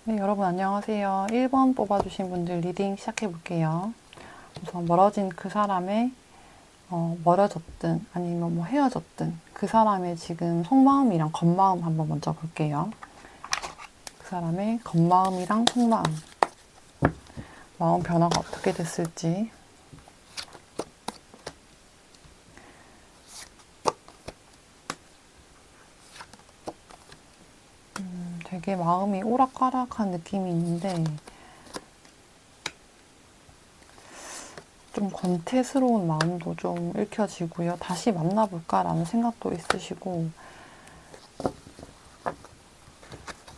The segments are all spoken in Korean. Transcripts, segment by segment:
네, 여러분 안녕하세요. 1번 뽑아주신 분들 리딩 시작해 볼게요. 우선 멀어진 그 사람의 멀어졌든 아니면 뭐 헤어졌든 그 사람의 지금 속마음이랑 겉마음 한번 먼저 볼게요. 그 사람의 겉마음이랑 속마음, 마음 변화가 어떻게 됐을지. 되게 마음이 오락가락한 느낌이 있는데 좀 권태스러운 마음도 좀 읽혀지고요. 다시 만나볼까라는 생각도 있으시고,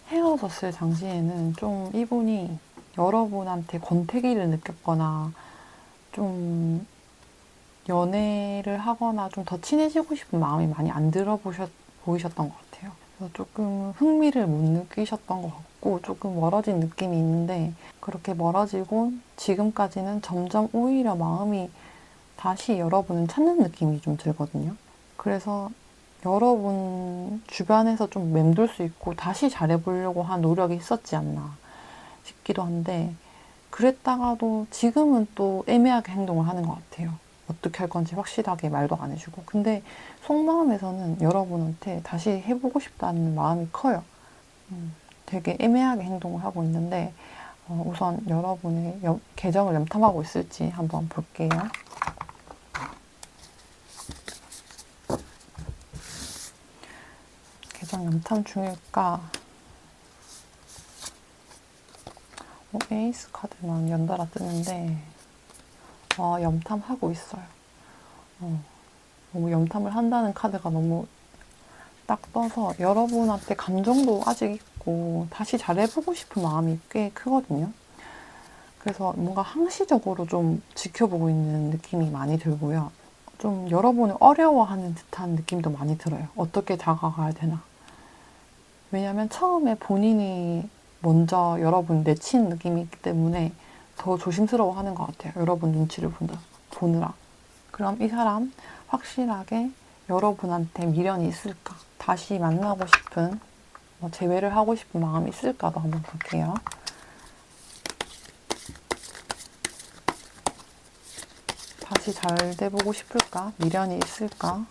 헤어졌을 당시에는 좀 이분이 여러분한테 권태기를 느꼈거나 좀 연애를 하거나 좀 더 친해지고 싶은 마음이 많이 안 보이셨던 것 같아요. 그래서 조금 흥미를 못 느끼셨던 것 같고 조금 멀어진 느낌이 있는데, 그렇게 멀어지고 지금까지는 점점 오히려 마음이 다시 여러분을 찾는 느낌이 좀 들거든요. 그래서 여러분 주변에서 좀 맴돌 수 있고 다시 잘해보려고 한 노력이 있었지 않나 싶기도 한데, 그랬다가도 지금은 또 애매하게 행동을 하는 것 같아요. 어떻게 할 건지 확실하게 말도 안 해주고. 근데 속마음에서는 여러분한테 다시 해보고 싶다는 마음이 커요. 되게 애매하게 행동을 하고 있는데, 우선 여러분의 계정을 염탐하고 있을지 한번 볼게요. 계정 염탐 중일까? 에이스 카드만 연달아 뜨는데, 염탐하고 있어요. 너무 염탐을 한다는 카드가 너무 딱 떠서 여러분한테 감정도 아직 있고 다시 잘해보고 싶은 마음이 꽤 크거든요. 그래서 뭔가 항시적으로 좀 지켜보고 있는 느낌이 많이 들고요. 좀 여러분을 어려워하는 듯한 느낌도 많이 들어요. 어떻게 다가가야 되나. 왜냐면 처음에 본인이 먼저 여러분 내친 느낌이 있기 때문에 더 조심스러워 하는 것 같아요. 여러분 눈치를 보느라. 그럼 이 사람 확실하게 여러분한테 미련이 있을까? 다시 만나고 싶은, 재회를 하고 싶은 마음이 있을까도 한번 볼게요. 다시 잘 돼보고 싶을까? 미련이 있을까?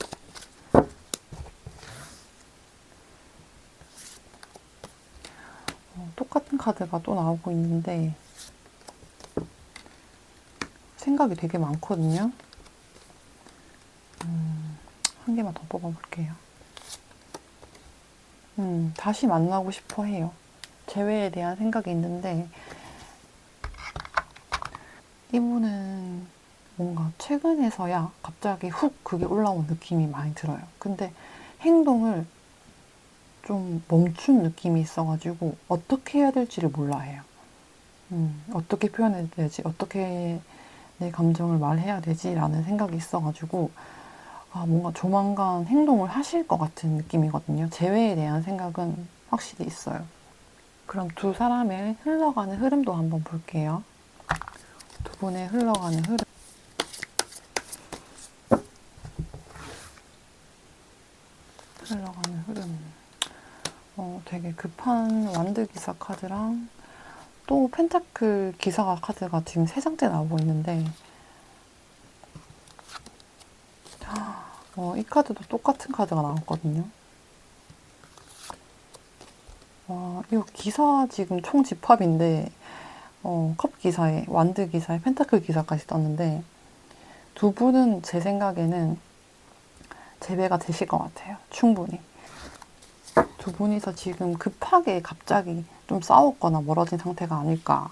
똑같은 카드가 또 나오고 있는데 생각이 되게 많거든요. 한 개만 더 뽑아볼게요. 다시 만나고 싶어 해요. 재회에 대한 생각이 있는데, 이분은 뭔가 최근에서야 갑자기 훅 그게 올라온 느낌이 많이 들어요. 근데 행동을 좀 멈춘 느낌이 있어가지고 어떻게 해야 될지를 몰라 해요. 어떻게 표현해야 되지? 어떻게 내 감정을 말해야 되지? 라는 생각이 있어가지고 뭔가 조만간 행동을 하실 것 같은 느낌이거든요. 재회에 대한 생각은 확실히 있어요. 그럼 두 사람의 흘러가는 흐름도 한번 볼게요. 두 분의 흘러가는 흐름. 흘러가는 흐름. 되게 급한 완드 기사 카드랑 또 펜타클 기사 카드가 지금 세 장째 나오고 있는데, 이 카드도 똑같은 카드가 나왔거든요. 이거 기사 지금 총 집합인데, 컵 기사에, 완드 기사에, 펜타클 기사까지 떴는데, 두 분은 제 생각에는 재배가 되실 것 같아요. 충분히. 두 분이서 지금 급하게 갑자기 좀 싸웠거나 멀어진 상태가 아닐까.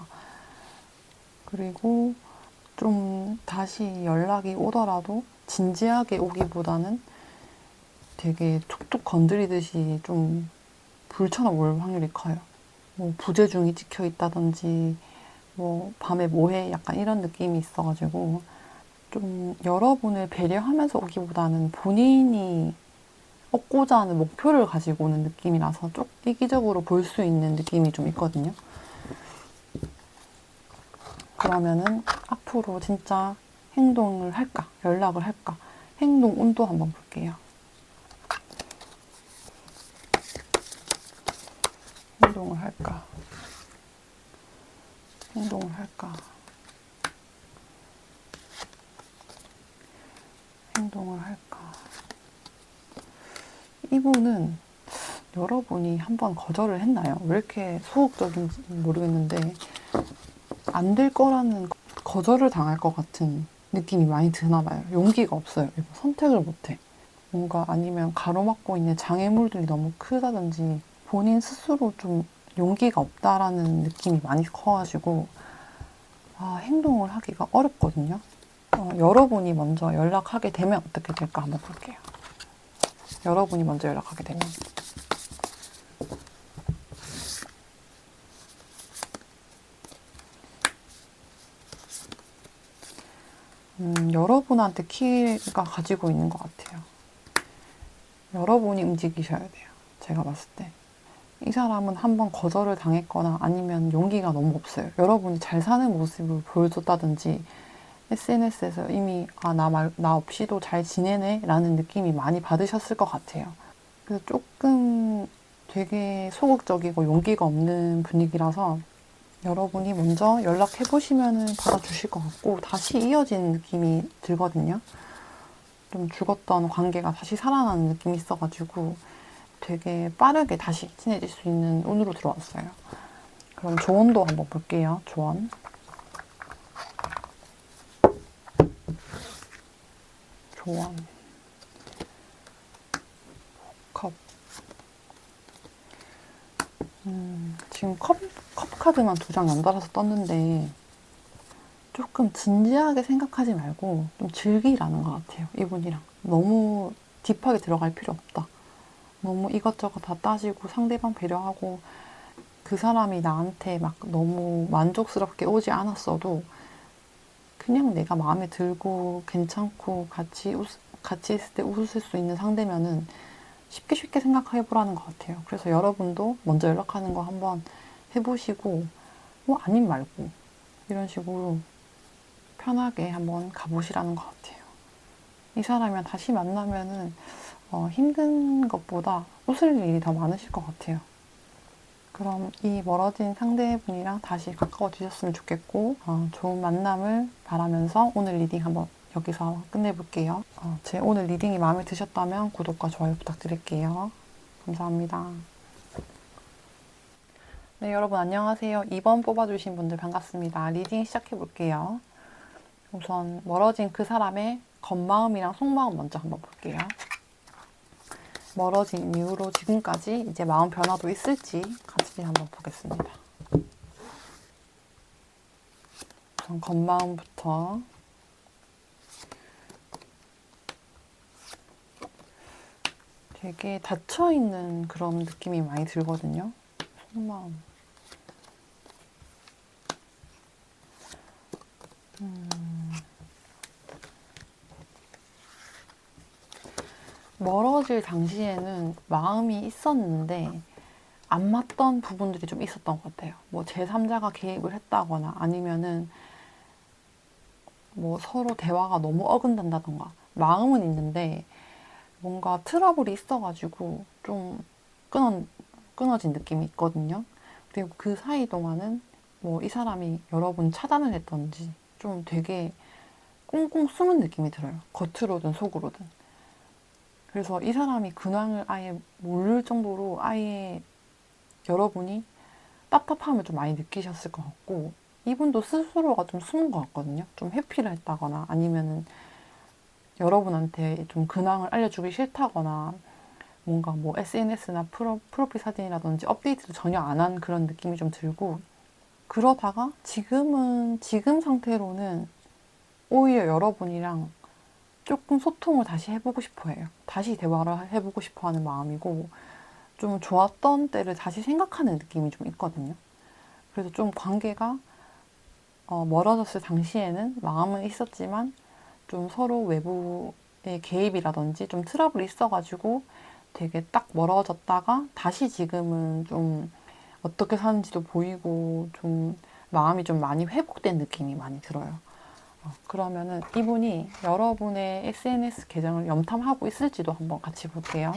그리고 좀 다시 연락이 오더라도 진지하게 오기보다는 되게 툭툭 건드리듯이 좀 불처럼 올 확률이 커요. 뭐 부재중이 찍혀 있다든지, 뭐 밤에 뭐해 약간 이런 느낌이 있어가지고 좀 여러분을 배려하면서 오기보다는 본인이 얻고자 하는 목표를 가지고 오는 느낌이라서 좀 이기적으로 볼 수 있는 느낌이 좀 있거든요. 그러면은 앞으로 진짜 행동을 할까? 연락을 할까? 행동 운도 한번 볼게요. 행동을 할까? 행동을 할까? 행동을 할까? 이분은 여러분이 한번 거절을 했나요? 왜 이렇게 소극적인지 모르겠는데 안 될 거라는 거절을 당할 것 같은 느낌이 많이 드나 봐요. 용기가 없어요. 선택을 못해. 뭔가 아니면 가로막고 있는 장애물들이 너무 크다든지 본인 스스로 좀 용기가 없다라는 느낌이 많이 커가지고 행동을 하기가 어렵거든요. 여러분이 먼저 연락하게 되면 어떻게 될까 한번 볼게요. 여러분이 먼저 연락하게 되면 여러분한테 키가 가지고 있는 것 같아요. 여러분이 움직이셔야 돼요. 제가 봤을 때. 이 사람은 한번 거절을 당했거나 아니면 용기가 너무 없어요. 여러분이 잘 사는 모습을 보여줬다든지 SNS에서 이미 나 없이도 잘 지내네 라는 느낌이 많이 받으셨을 것 같아요. 그래서 조금 되게 소극적이고 용기가 없는 분위기라서 여러분이 먼저 연락해 보시면 받아주실 것 같고 다시 이어지는 느낌이 들거든요. 좀 죽었던 관계가 다시 살아나는 느낌이 있어가지고 되게 빠르게 다시 친해질 수 있는 운으로 들어왔어요. 그럼 조언도 한번 볼게요. 조언. 조언. 컵. 지금 컵 카드만 2장 연달아서 떴는데 조금 진지하게 생각하지 말고 좀 즐기라는 것 같아요. 이분이랑. 너무 딥하게 들어갈 필요 없다. 너무 이것저것 다 따지고 상대방 배려하고 그 사람이 나한테 막 너무 만족스럽게 오지 않았어도 그냥 내가 마음에 들고 괜찮고 같이 있을 때 웃을 수 있는 상대면은 쉽게 생각해보라는 것 같아요. 그래서 여러분도 먼저 연락하는 거 한번 해보시고 아님 말고 이런 식으로 편하게 한번 가보시라는 것 같아요. 이 사람이랑 다시 만나면은 힘든 것보다 웃을 일이 더 많으실 것 같아요. 그럼 이 멀어진 상대분이랑 다시 가까워지셨으면 좋겠고 좋은 만남을 바라면서 오늘 리딩 한번 여기서 끝내볼게요. 제 오늘 리딩이 마음에 드셨다면 구독과 좋아요 부탁드릴게요. 감사합니다. 네, 여러분 안녕하세요. 2번 뽑아주신 분들 반갑습니다. 리딩 시작해볼게요. 우선 멀어진 그 사람의 겉마음이랑 속마음 먼저 한번 볼게요. 멀어진 이후로 지금까지 이제 마음 변화도 있을지 같이 한번 보겠습니다. 우선 겉마음부터 되게 닫혀있는 그런 느낌이 많이 들거든요. 속마음. 멀어질 당시에는 마음이 있었는데 안 맞던 부분들이 좀 있었던 것 같아요. 뭐 제3자가 개입을 했다거나 아니면은 뭐 서로 대화가 너무 어긋난다던가 마음은 있는데 뭔가 트러블이 있어가지고 좀 끊어진 느낌이 있거든요. 그리고 그 사이 동안은 뭐 이 사람이 여러분 차단을 했던지 좀 되게 꽁꽁 숨은 느낌이 들어요. 겉으로든 속으로든. 그래서 이 사람이 근황을 아예 모를 정도로 아예 여러분이 답답함을 좀 많이 느끼셨을 것 같고 이분도 스스로가 좀 숨은 것 같거든요. 좀 회피를 했다거나 아니면은 여러분한테 좀 근황을 알려주기 싫다거나 뭔가 뭐 SNS나 프로필 사진이라든지 업데이트를 전혀 안 한 그런 느낌이 좀 들고 그러다가 지금 상태로는 오히려 여러분이랑 조금 소통을 다시 해보고 싶어 해요. 다시 대화를 해보고 싶어 하는 마음이고 좀 좋았던 때를 다시 생각하는 느낌이 좀 있거든요. 그래서 좀 관계가 멀어졌을 당시에는 마음은 있었지만 좀 서로 외부의 개입이라든지 좀 트러블이 있어가지고 되게 딱 멀어졌다가 다시 지금은 좀 어떻게 사는지도 보이고 좀 마음이 좀 많이 회복된 느낌이 많이 들어요. 그러면은 이분이 여러분의 SNS 계정을 염탐하고 있을지도 한번 같이 볼게요.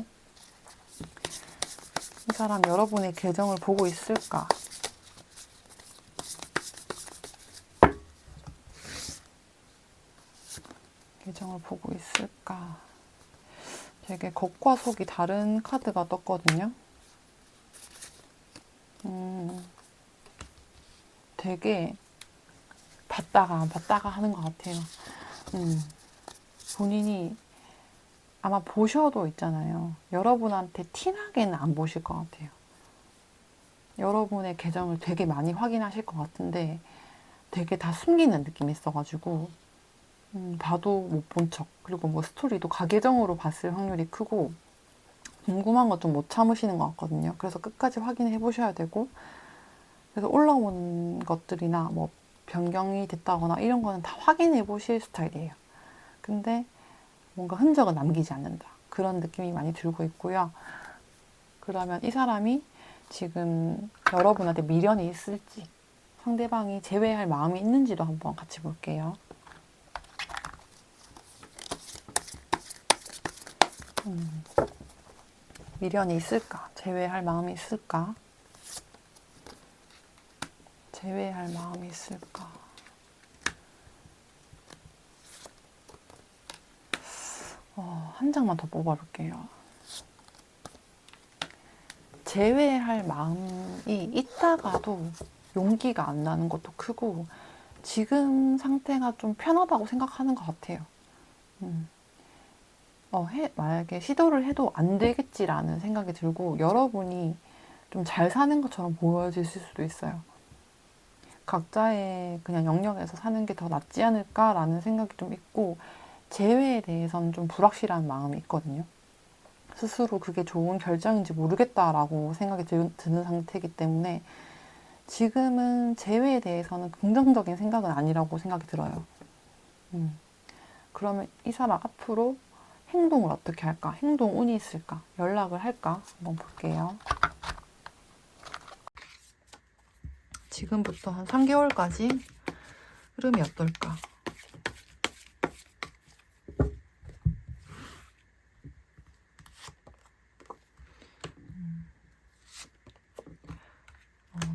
이 사람 여러분의 계정을 보고 있을까? 계정을 보고 있을까? 되게 겉과 속이 다른 카드가 떴거든요. 되게 봤다가 안 봤다가 하는 것 같아요. 본인이 아마 보셔도 있잖아요. 여러분한테 티나게는 안 보실 것 같아요. 여러분의 계정을 되게 많이 확인하실 것 같은데 되게 다 숨기는 느낌이 있어가지고 봐도 못 본 척, 그리고 뭐 스토리도 가계정으로 봤을 확률이 크고 궁금한 거 좀 못 참으시는 것 같거든요. 그래서 끝까지 확인해 보셔야 되고, 그래서 올라온 것들이나 뭐 변경이 됐다거나 이런 거는 다 확인해 보실 스타일이에요. 근데 뭔가 흔적은 남기지 않는다, 그런 느낌이 많이 들고 있고요. 그러면 이 사람이 지금 여러분한테 미련이 있을지, 상대방이 제외할 마음이 있는지도 한번 같이 볼게요. 미련이 있을까? 제외할 마음이 있을까? 제외할 마음이 있을까? 한 장만 더 뽑아볼게요. 제외할 마음이 있다가도 용기가 안 나는 것도 크고, 지금 상태가 좀 편하다고 생각하는 것 같아요. 만약에 시도를 해도 안 되겠지라는 생각이 들고, 여러분이 좀 잘 사는 것처럼 보여질 수도 있어요. 각자의 그냥 영역에서 사는 게 더 낫지 않을까라는 생각이 좀 있고, 재회에 대해서는 좀 불확실한 마음이 있거든요. 스스로 그게 좋은 결정인지 모르겠다라고 생각이 드는 상태이기 때문에 지금은 재회에 대해서는 긍정적인 생각은 아니라고 생각이 들어요. 그러면 이 사람 앞으로 행동을 어떻게 할까? 행동 운이 있을까? 연락을 할까? 한번 볼게요. 지금부터 한 3개월까지 흐름이 어떨까?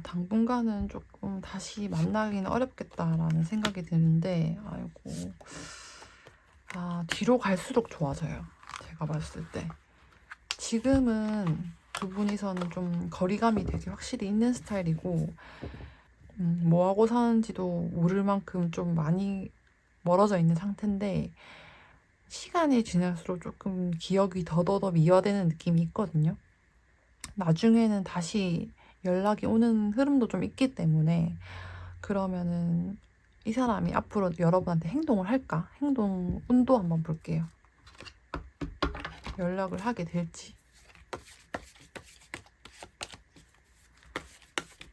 당분간은 조금 다시 만나기는 어렵겠다라는 생각이 드는데, 아이고, 뒤로 갈수록 좋아져요. 제가 봤을 때. 지금은 두 분이서는 좀 거리감이 되게 확실히 있는 스타일이고, 뭐하고 사는지도 모를 만큼 좀 많이 멀어져 있는 상태인데, 시간이 지날수록 조금 기억이 더더더 미화되는 느낌이 있거든요. 나중에는 다시 연락이 오는 흐름도 좀 있기 때문에, 그러면은 이 사람이 앞으로 여러분한테 행동을 할까? 행동 운도 한번 볼게요. 연락을 하게 될지.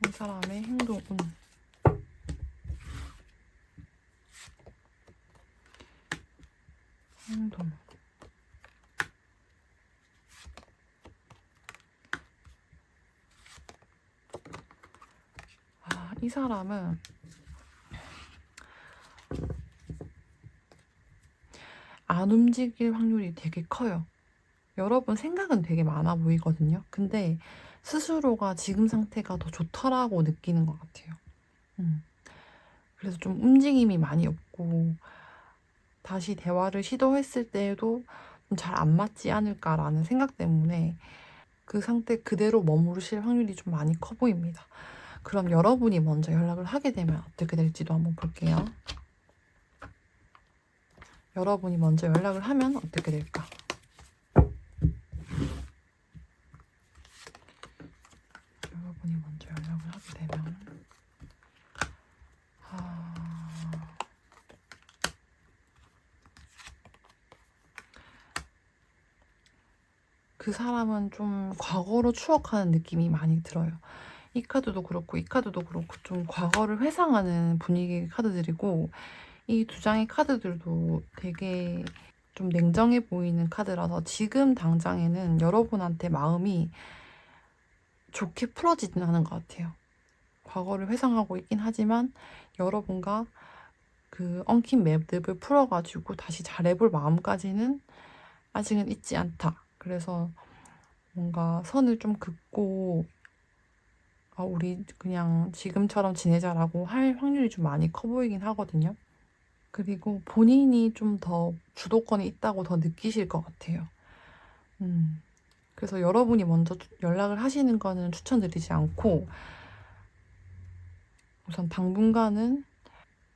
이 사람의 행동 운. 행동. 이 사람은 안 움직일 확률이 되게 커요. 여러분 생각은 되게 많아 보이거든요. 근데 스스로가 지금 상태가 더 좋더라고 느끼는 것 같아요. 그래서 좀 움직임이 많이 없고, 다시 대화를 시도했을 때에도 잘 안 맞지 않을까라는 생각 때문에 그 상태 그대로 머무르실 확률이 좀 많이 커 보입니다. 그럼 여러분이 먼저 연락을 하게 되면 어떻게 될지도 한번 볼게요. 여러분이 먼저 연락을 하면 어떻게 될까? 여러분이 먼저 연락을 하게 되면 그 사람은 좀 과거로 추억하는 느낌이 많이 들어요. 이 카드도 그렇고 이 카드도 그렇고 좀 과거를 회상하는 분위기의 카드들이고, 이 두 장의 카드들도 되게 좀 냉정해 보이는 카드라서 지금 당장에는 여러분한테 마음이 좋게 풀어지진 않은 것 같아요. 과거를 회상하고 있긴 하지만 여러분과 그 엉킨 맵을 풀어가지고 다시 잘해볼 마음까지는 아직은 있지 않다. 그래서 뭔가 선을 좀 긋고 우리 그냥 지금처럼 지내자라고 할 확률이 좀 많이 커 보이긴 하거든요. 그리고 본인이 좀 더 주도권이 있다고 더 느끼실 것 같아요. 그래서 여러분이 먼저 연락을 하시는 거는 추천드리지 않고, 우선 당분간은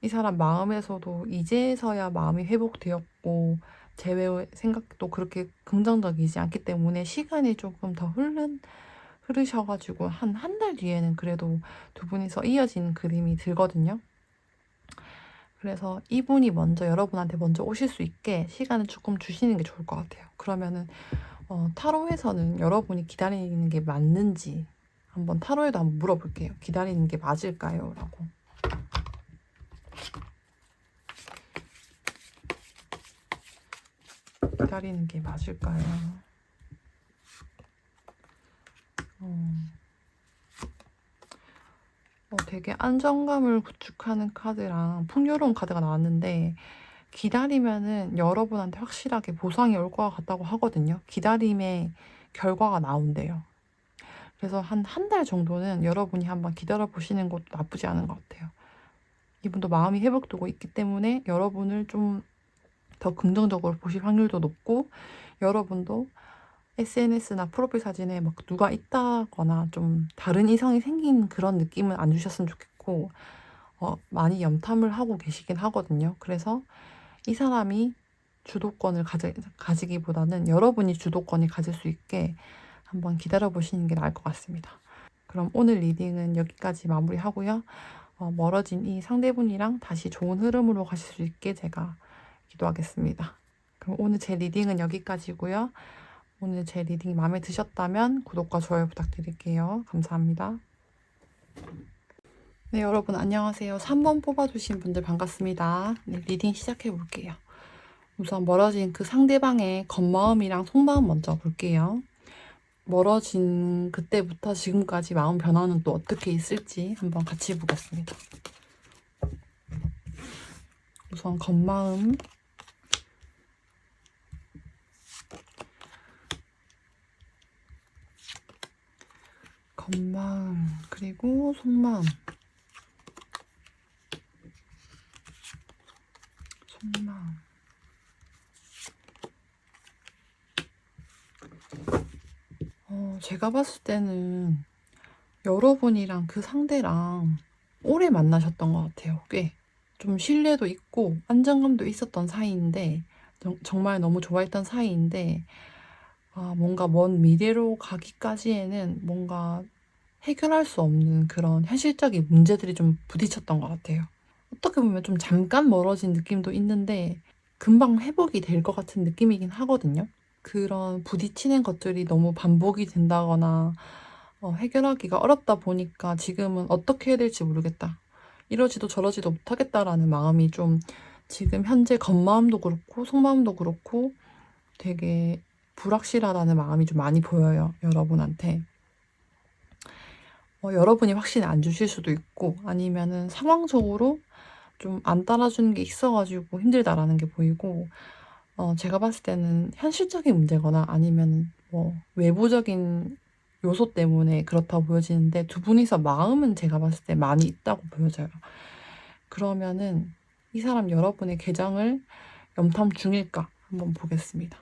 이 사람 마음에서도 이제서야 마음이 회복되었고, 제 생각도 그렇게 긍정적이지 않기 때문에 시간이 조금 더 흐르셔가지고, 한 달 뒤에는 그래도 두 분이서 이어지는 그림이 들거든요. 그래서 이분이 먼저 여러분한테 먼저 오실 수 있게 시간을 조금 주시는 게 좋을 것 같아요. 그러면은 타로에서는 여러분이 기다리는 게 맞는지 한번 타로에도 한번 물어볼게요. 기다리는 게 맞을까요? 라고. 기다리는 게 맞을까요? 되게 안정감을 구축하는 카드랑 풍요로운 카드가 나왔는데, 기다리면은 여러분한테 확실하게 보상이 올 것 같다고 하거든요. 기다림의 결과가 나온대요. 그래서 한 달 정도는 여러분이 한번 기다려 보시는 것도 나쁘지 않은 것 같아요. 이분도 마음이 회복되고 있기 때문에 여러분을 좀 더 긍정적으로 보실 확률도 높고, 여러분도 SNS나 프로필 사진에 막 누가 있다거나 좀 다른 이성이 생긴 그런 느낌은 안 주셨으면 좋겠고, 많이 염탐을 하고 계시긴 하거든요. 그래서 이 사람이 주도권을 가지기보다는 여러분이 주도권을 가질 수 있게 한번 기다려 보시는 게 나을 것 같습니다. 그럼 오늘 리딩은 여기까지 마무리하고요. 멀어진 이 상대분이랑 다시 좋은 흐름으로 가실 수 있게 제가 기도하겠습니다. 그럼 오늘 제 리딩은 여기까지고요. 오늘 제 리딩이 마음에 드셨다면 구독과 좋아요 부탁드릴게요. 감사합니다. 네, 여러분 안녕하세요. 3번 뽑아주신 분들 반갑습니다. 네, 리딩 시작해 볼게요. 우선 멀어진 그 상대방의 겉마음이랑 속마음 먼저 볼게요. 멀어진 그때부터 지금까지 마음 변화는 또 어떻게 있을지 한번 같이 보겠습니다. 우선 겉마음, 그리고 속마음, 제가 봤을 때는 여러분이랑 그 상대랑 오래 만나셨던 것 같아요. 꽤. 좀 신뢰도 있고 안정감도 있었던 사이인데, 정말 너무 좋아했던 사이인데, 뭔가 먼 미래로 가기까지에는 뭔가 해결할 수 없는 그런 현실적인 문제들이 좀 부딪혔던 것 같아요. 어떻게 보면 좀 잠깐 멀어진 느낌도 있는데, 금방 회복이 될 것 같은 느낌이긴 하거든요. 그런 부딪히는 것들이 너무 반복이 된다거나 해결하기가 어렵다 보니까 지금은 어떻게 해야 될지 모르겠다, 이러지도 저러지도 못하겠다라는 마음이 좀 지금 현재 겉마음도 그렇고 속마음도 그렇고 되게 불확실하다는 마음이 좀 많이 보여요, 여러분한테. 여러분이 확신을 안 주실 수도 있고, 아니면은 상황적으로 좀 안 따라주는 게 있어가지고 힘들다라는 게 보이고, 제가 봤을 때는 현실적인 문제거나 아니면 뭐 외부적인 요소 때문에 그렇다고 보여지는데, 두 분이서 마음은 제가 봤을 때 많이 있다고 보여져요. 그러면은 이 사람 여러분의 계정을 염탐 중일까 한번 보겠습니다.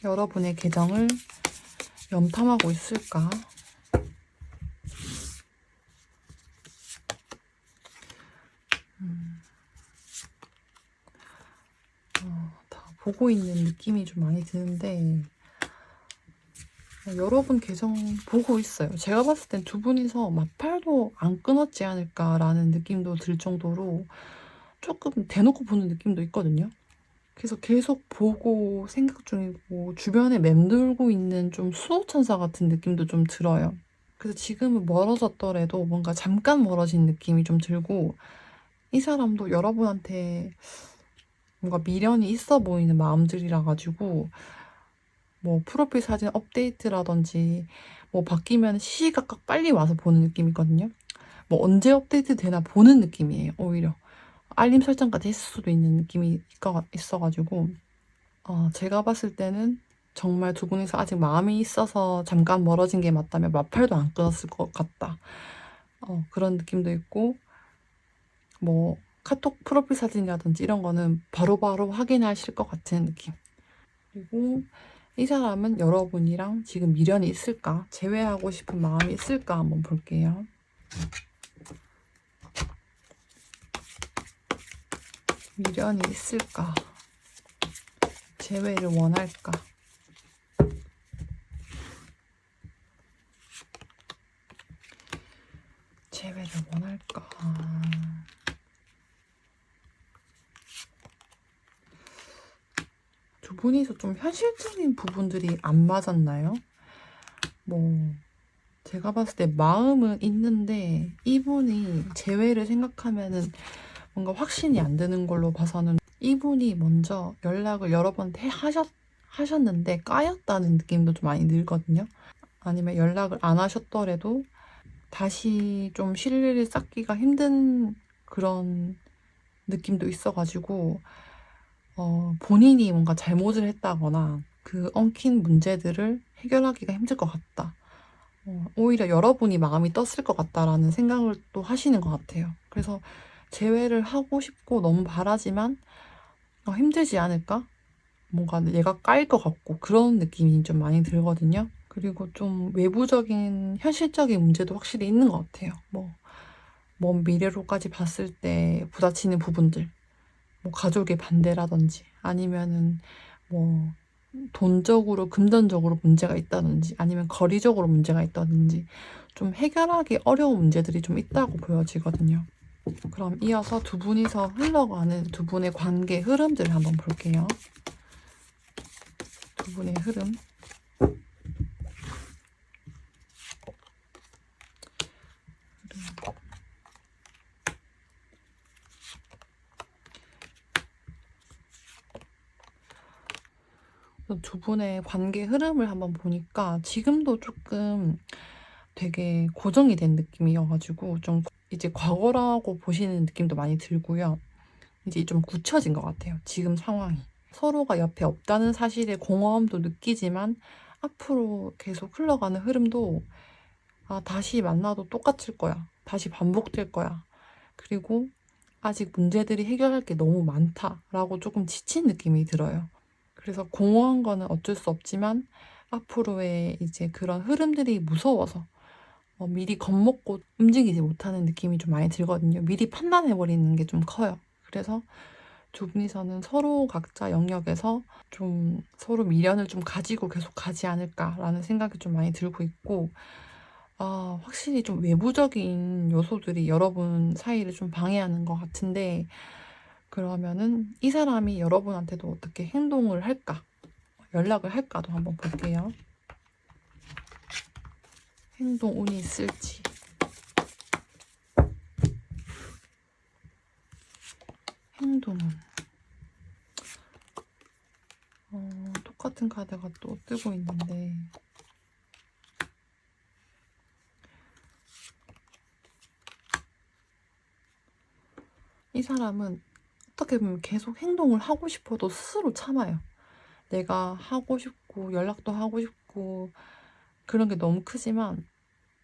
여러분의 계정을 염탐하고 있을까? 다 보고 있는 느낌이 좀 많이 드는데, 여러분 계정 보고 있어요. 제가 봤을 땐 두 분이서 마팔도 안 끊었지 않을까라는 느낌도 들 정도로 조금 대놓고 보는 느낌도 있거든요. 그래서 계속 보고 생각 중이고 주변에 맴돌고 있는 좀 수호천사 같은 느낌도 좀 들어요. 그래서 지금은 멀어졌더라도 뭔가 잠깐 멀어진 느낌이 좀 들고, 이 사람도 여러분한테 뭔가 미련이 있어 보이는 마음들이라 가지고, 뭐 프로필 사진 업데이트라든지 뭐 바뀌면 시시각각 빨리 와서 보는 느낌이거든요. 뭐 언제 업데이트 되나 보는 느낌이에요. 오히려 알림 설정까지 했을 수도 있는 느낌이 있어가지고, 제가 봤을 때는 정말 두 분이서 아직 마음이 있어서 잠깐 멀어진 게 맞다면 마팔도 안 끊었을 것 같다, 그런 느낌도 있고, 뭐 카톡 프로필 사진이라든지 이런 거는 바로바로 확인하실 것 같은 느낌. 그리고 이 사람은 여러분이랑 지금 미련이 있을까? 재회하고 싶은 마음이 있을까? 한번 볼게요. 미련이 있을까? 재회를 원할까? 재회를 원할까? 두 분이서 좀 현실적인 부분들이 안 맞았나요? 뭐 제가 봤을 때 마음은 있는데 이분이 재회를 생각하면은 뭔가 확신이 안 드는 걸로 봐서는 이분이 먼저 연락을 여러 번 하셨는데 까였다는 느낌도 좀 많이 들거든요. 아니면 연락을 안 하셨더라도 다시 좀 신뢰를 쌓기가 힘든 그런 느낌도 있어가지고 본인이 뭔가 잘못을 했다거나 그 엉킨 문제들을 해결하기가 힘들 것 같다. 오히려 여러분이 마음이 떴을 것 같다라는 생각을 또 하시는 것 같아요. 그래서 재회를 하고 싶고 너무 바라지만 힘들지 않을까? 뭔가 얘가 까일 것 같고 그런 느낌이 좀 많이 들거든요. 그리고 좀 외부적인 현실적인 문제도 확실히 있는 것 같아요. 뭐 먼 미래로까지 봤을 때 부딪히는 부분들, 뭐 가족의 반대라든지 아니면은 뭐 돈적으로 금전적으로 문제가 있다든지 아니면 거리적으로 문제가 있다든지 좀 해결하기 어려운 문제들이 좀 있다고 보여지거든요. 그럼 이어서 두 분이서 흘러가는 두 분의 관계 흐름들을 한번 볼게요. 두 분의 흐름. 두 분의 관계 흐름을 한번 보니까 지금도 조금 되게 고정이 된 느낌이어가지고 좀 이제 과거라고 보시는 느낌도 많이 들고요. 이제 좀 굳혀진 것 같아요. 지금 상황이. 서로가 옆에 없다는 사실의 공허함도 느끼지만 앞으로 계속 흘러가는 흐름도 다시 만나도 똑같을 거야. 다시 반복될 거야. 그리고 아직 문제들이 해결할 게 너무 많다라고 조금 지친 느낌이 들어요. 그래서 공허한 거는 어쩔 수 없지만 앞으로의 이제 그런 흐름들이 무서워서 미리 겁먹고 움직이지 못하는 느낌이 좀 많이 들거든요. 미리 판단해버리는 게 좀 커요. 그래서 두 분이서는 서로 각자 영역에서 좀 서로 미련을 좀 가지고 계속 가지 않을까라는 생각이 좀 많이 들고 있고, 확실히 좀 외부적인 요소들이 여러분 사이를 좀 방해하는 것 같은데, 그러면은 이 사람이 여러분한테도 어떻게 행동을 할까? 연락을 할까도 한번 볼게요. 행동 운이 있을지. 행동은. 똑같은 카드가 또 뜨고 있는데, 이 사람은 어떻게 보면 계속 행동을 하고 싶어도 스스로 참아요. 내가 하고 싶고, 연락도 하고 싶고, 그런 게 너무 크지만,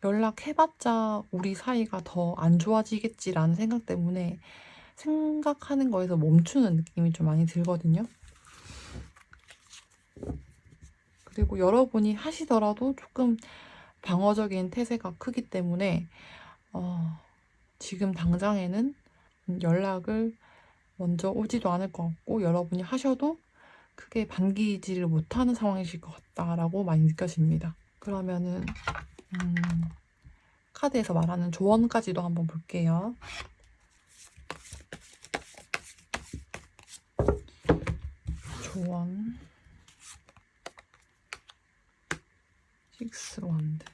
연락해봤자 우리 사이가 더 안 좋아지겠지라는 생각 때문에 생각하는 거에서 멈추는 느낌이 좀 많이 들거든요. 그리고 여러분이 하시더라도 조금 방어적인 태세가 크기 때문에 지금 당장에는 연락을 먼저 오지도 않을 것 같고 여러분이 하셔도 크게 반기지를 못하는 상황이실 것 같다라고 많이 느껴집니다. 그러면은 카드에서 말하는 조언까지도 한번 볼게요. 조언, 식스 원드,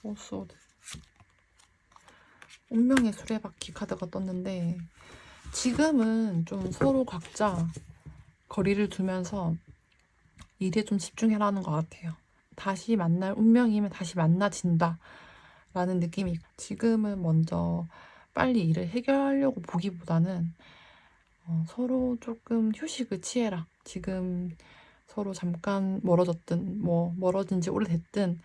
오소드, 운명의 수레바퀴 카드가 떴는데 지금은 좀 서로 각자 거리를 두면서 일에 좀 집중해라는 것 같아요. 다시 만날 운명이면 다시 만나진다 라는 느낌이 지금은 먼저 빨리 일을 해결하려고 보기보다는 서로 조금 휴식을 취해라. 지금 서로 잠깐 멀어졌든 뭐 멀어진 지 오래됐든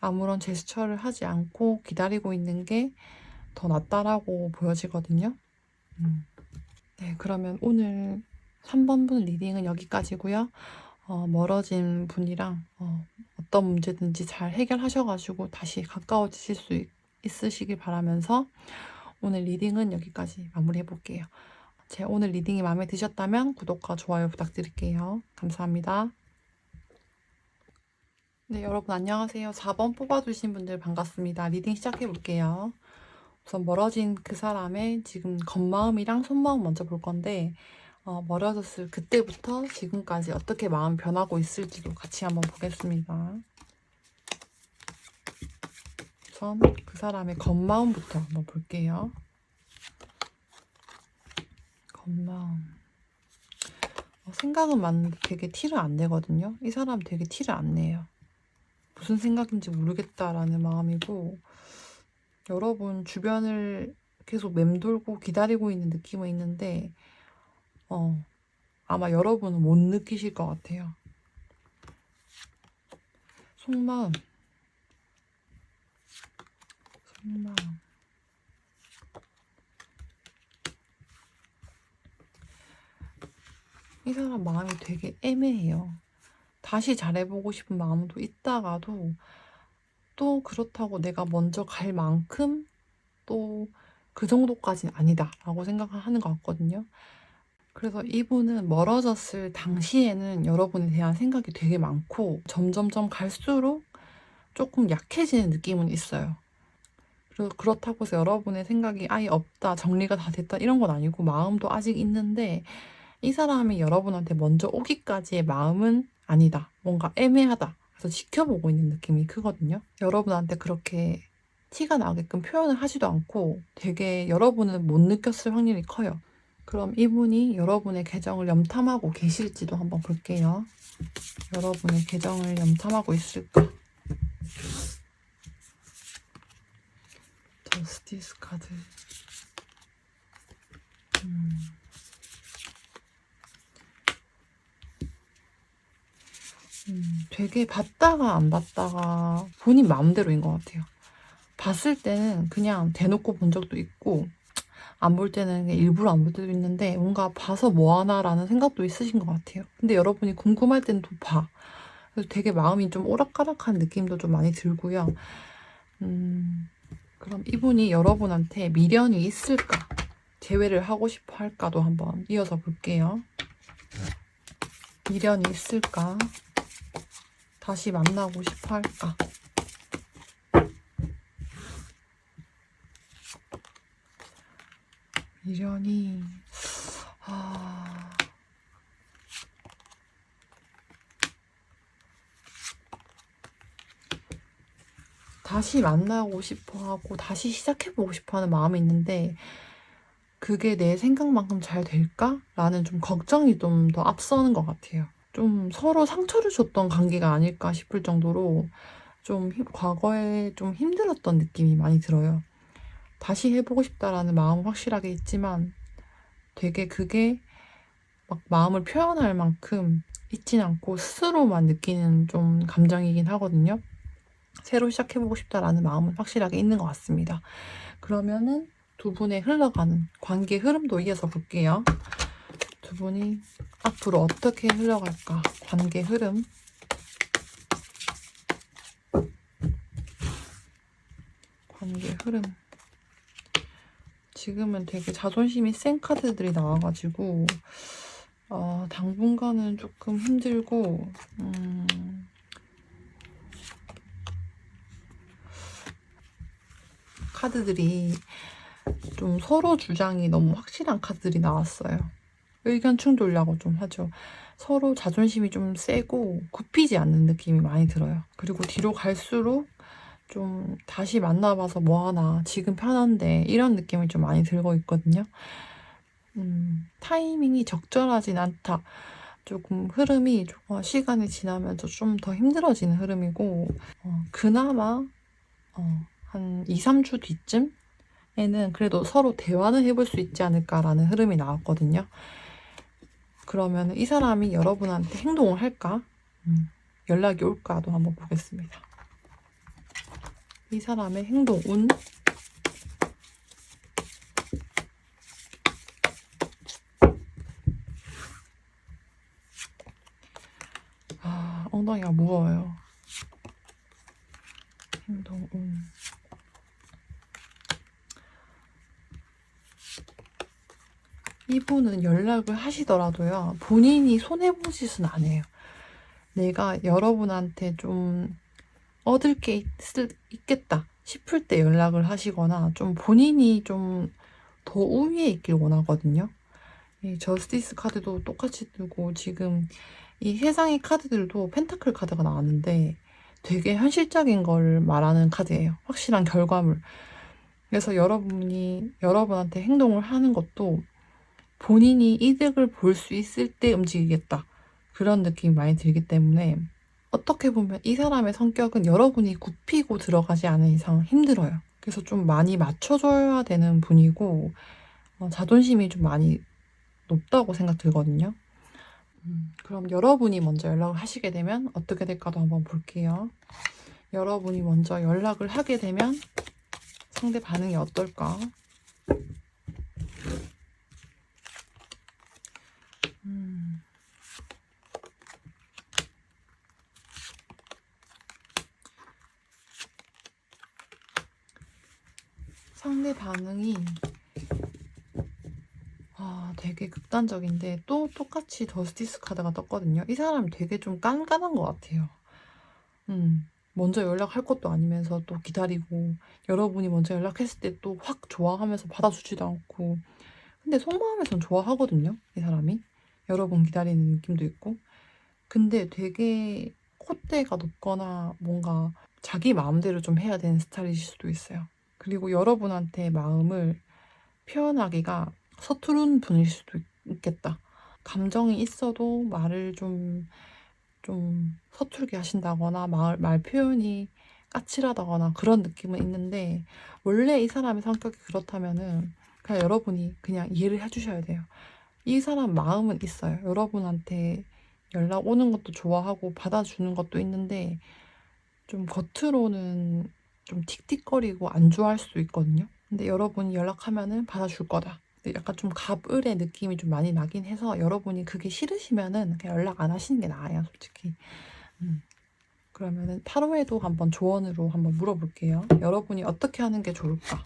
아무런 제스처를 하지 않고 기다리고 있는 게 더 낫다라고 보여지거든요. 네, 그러면 오늘 3번 분 리딩은 여기까지고요. 멀어진 분이랑 어떤 문제든지 잘 해결하셔가지고 다시 가까워지실 수 있으시길 바라면서 오늘 리딩은 여기까지 마무리해 볼게요. 제 오늘 리딩이 마음에 드셨다면 구독과 좋아요 부탁드릴게요. 감사합니다. 네, 여러분 안녕하세요. 4번 뽑아주신 분들 반갑습니다. 리딩 시작해 볼게요. 우선 멀어진 그 사람의 지금 겉마음이랑 속마음 먼저 볼 건데 멀어졌을 그때부터 지금까지 어떻게 마음이 변하고 있을지도 같이 한번 보겠습니다. 우선 그 사람의 겉마음부터 한번 볼게요. 겉마음. 생각은 많은데 되게 티를 안 내거든요. 이 사람 되게 티를 안 내요. 무슨 생각인지 모르겠다라는 마음이고, 여러분 주변을 계속 맴돌고 기다리고 있는 느낌은 있는데 아마 여러분은 못 느끼실 것 같아요. 속마음. 이 사람 마음이 되게 애매해요. 다시 잘해보고 싶은 마음도 있다가도 또 그렇다고 내가 먼저 갈 만큼 또 그 정도까지는 아니다 라고 생각하는 것 같거든요. 그래서 이분은 멀어졌을 당시에는 여러분에 대한 생각이 되게 많고 점점점 갈수록 조금 약해지는 느낌은 있어요. 그렇다고 해서 여러분의 생각이 아예 없다, 정리가 다 됐다 이런 건 아니고 마음도 아직 있는데 이 사람이 여러분한테 먼저 오기까지의 마음은 아니다. 뭔가 애매하다. 그래서 지켜보고 있는 느낌이 크거든요. 여러분한테 그렇게 티가 나게끔 표현을 하지도 않고 되게 여러분은 못 느꼈을 확률이 커요. 그럼 이분이 여러분의 계정을 염탐하고 계실지도 한번 볼게요. 여러분의 계정을 염탐하고 있을까? 저스티스 카드. 되게 봤다가 안 봤다가 본인 마음대로인 것 같아요. 봤을 때는 그냥 대놓고 본 적도 있고 안 볼 때는 일부러 안 볼 때도 있는데 뭔가 봐서 뭐하나라는 생각도 있으신 것 같아요. 근데 여러분이 궁금할 때는 또 봐. 그래서 되게 마음이 좀 오락가락한 느낌도 좀 많이 들고요. 그럼 이분이 여러분한테 미련이 있을까? 재회를 하고 싶어 할까도 한번 이어서 볼게요. 미련이 있을까? 다시 만나고 싶어 할까? 미련이 다시 만나고 싶어 하고 다시 시작해보고 싶어 하는 마음이 있는데 그게 내 생각만큼 잘 될까? 라는 좀 걱정이 좀 더 앞서는 것 같아요. 좀 서로 상처를 줬던 관계가 아닐까 싶을 정도로 좀 과거에 좀 힘들었던 느낌이 많이 들어요. 다시 해보고 싶다라는 마음은 확실하게 있지만 되게 그게 막 마음을 표현할 만큼 있진 않고 스스로만 느끼는 좀 감정이긴 하거든요. 새로 시작해보고 싶다라는 마음은 확실하게 있는 것 같습니다. 그러면은 두 분의 흘러가는 관계 흐름도 이어서 볼게요. 두 분이 앞으로 어떻게 흘러갈까? 관계 흐름. 관계 흐름. 지금은 되게 자존심이 센 카드들이 나와가지고 당분간은 조금 힘들고 카드들이 좀 서로 주장이 너무 확실한 카드들이 나왔어요. 의견 충돌이라고 좀 하죠. 서로 자존심이 좀 세고 굽히지 않는 느낌이 많이 들어요. 그리고 뒤로 갈수록 좀 다시 만나봐서 뭐하나 지금 편한데 이런 느낌이 좀 많이 들고 있거든요. 타이밍이 적절하진 않다. 조금 흐름이 시간이 지나면서 좀 더 힘들어지는 흐름이고 그나마 한 2, 3주 뒤쯤에는 그래도 서로 대화는 해볼 수 있지 않을까라는 흐름이 나왔거든요. 그러면 이 사람이 여러분한테 행동을 할까? 연락이 올까도 한번 보겠습니다. 이 사람의 행동, 운. 엉덩이가 무거워요. 행동, 이분은 연락을 하시더라도요, 본인이 손해본 짓은 안 해요. 내가 여러분한테 좀 얻을 게 있겠다 싶을 때 연락을 하시거나, 좀 본인이 좀 더 우위에 있길 원하거든요. 이 저스티스 카드도 똑같이 뜨고, 지금 이 세상의 카드들도 펜타클 카드가 나왔는데 되게 현실적인 걸 말하는 카드예요. 확실한 결과물. 그래서 여러분이 여러분한테 행동을 하는 것도 본인이 이득을 볼 수 있을 때 움직이겠다, 그런 느낌이 많이 들기 때문에, 어떻게 보면 이 사람의 성격은 여러분이 굽히고 들어가지 않은 이상 힘들어요. 그래서 좀 많이 맞춰줘야 되는 분이고, 자존심이 좀 많이 높다고 생각 들거든요. 그럼 여러분이 먼저 연락을 하시게 되면 어떻게 될까도 한번 볼게요. 여러분이 먼저 연락을 하게 되면 상대 반응이 어떨까? 상대 반응이 되게 극단적인데, 또 똑같이 저스티스 카드가 떴거든요. 이 사람 되게 좀 깐깐한 것 같아요. 먼저 연락할 것도 아니면서 또 기다리고, 여러분이 먼저 연락했을 때 또 확 좋아하면서 받아주지도 않고. 근데 속마음에선 좋아하거든요, 이 사람이. 여러분 기다리는 느낌도 있고. 근데 되게 콧대가 높거나 뭔가 자기 마음대로 좀 해야 되는 스타일이실 수도 있어요. 그리고 여러분한테 마음을 표현하기가 서투른 분일 수도 있겠다. 감정이 있어도 말을 좀 서툴게 하신다거나, 말 표현이 까칠하다거나 그런 느낌은 있는데, 원래 이 사람의 성격이 그렇다면은 그냥 여러분이 그냥 이해를 해주셔야 돼요. 이 사람 마음은 있어요. 여러분한테 연락 오는 것도 좋아하고 받아주는 것도 있는데, 좀 겉으로는 좀 틱틱거리고 안 좋아할 수도 있거든요. 근데 여러분이 연락하면은 받아줄 거다. 근데 약간 좀 갑을의 느낌이 좀 많이 나긴 해서, 여러분이 그게 싫으시면은 그냥 연락 안 하시는 게 나아요, 솔직히. 그러면은 타로에도 한번 조언으로 한번 물어볼게요. 여러분이 어떻게 하는 게 좋을까?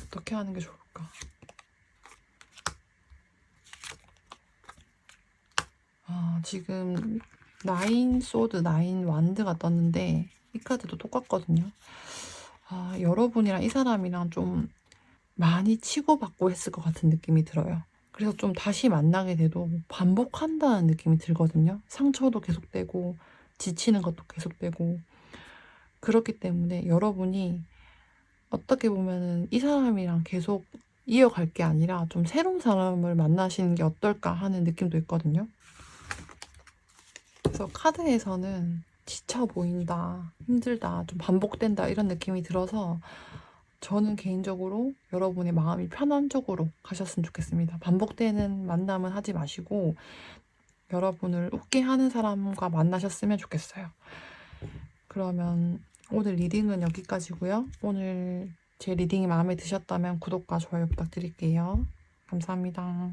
어떻게 하는 게 좋을까? 지금 나인 소드, 나인 완드가 떴는데 이 카드도 똑같거든요. 여러분이랑 이 사람이랑 좀 많이 치고받고 했을 것 같은 느낌이 들어요. 그래서 좀 다시 만나게 돼도 반복한다는 느낌이 들거든요. 상처도 계속되고 지치는 것도 계속되고. 그렇기 때문에 여러분이 어떻게 보면은 이 사람이랑 계속 이어갈 게 아니라 좀 새로운 사람을 만나시는 게 어떨까 하는 느낌도 있거든요. 그래서 카드에서는 지쳐 보인다, 힘들다, 좀 반복된다 이런 느낌이 들어서, 저는 개인적으로 여러분의 마음이 편한 쪽으로 가셨으면 좋겠습니다. 반복되는 만남은 하지 마시고 여러분을 웃게 하는 사람과 만나셨으면 좋겠어요. 그러면 오늘 리딩은 여기까지고요. 오늘 제 리딩이 마음에 드셨다면 구독과 좋아요 부탁드릴게요. 감사합니다.